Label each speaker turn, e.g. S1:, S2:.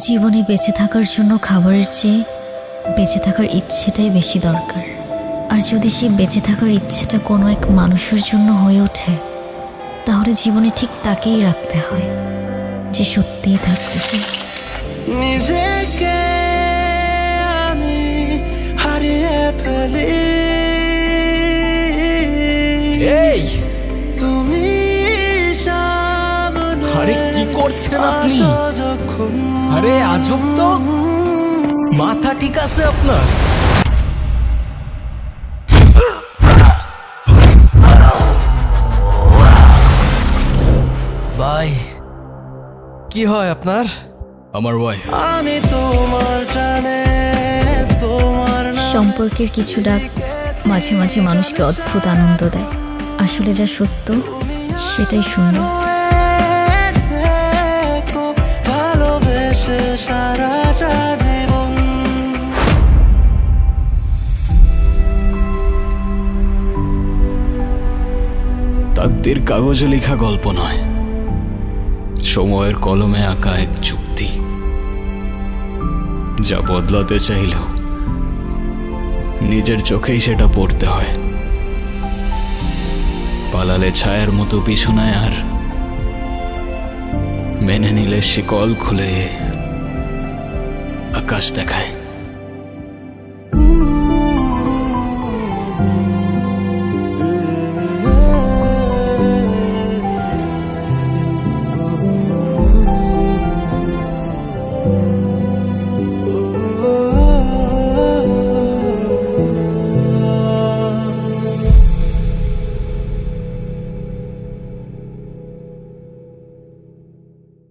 S1: জীবনে বেঁচে থাকার জন্য খাবারের চেয়ে বেঁচে থাকার ইচ্ছেটাই বেশি দরকার। আর যদি সেই বেঁচে থাকার ইচ্ছেটা কোনো এক মানুষের জন্য হয়ে ওঠে, তাহলে জীবনে ঠিক তাকেই রাখতে হয় যে সত্যিই থাকতে চায়।
S2: নিজেকে আমি হারিয়ে ফেলি,
S3: এই
S2: তুমি সামনে
S3: আরে কি করছেন আপনি?
S2: আসো যখন,
S3: আরে আজব তো, মাথা ঠিক আছে আপনার? ভাই কি হয় আপনার? আমার ওয়াইফ।
S2: আমি তোমার টানে তোমার
S1: সম্পর্কের কিছু ডাক মাঝে মাঝে মানুষকে অদ্ভুত আনন্দ দেয়। আসলে যা সত্য সেটাই সুন্দর।
S2: থেকো ভালোবেসে সারাটা জীবন।
S3: তাকদীর কাগজে লেখা গল্প নয়, সময়ের কলমে আঁকা এক চুক্তি, যা বদলাতে চাইলেও নিজের চোখেই সেটা পড়তে হয়। পালালে ছায়ার মতো পিছনায়, আর মেনে নিলে শিকল খুলে আকাশ দেখায়।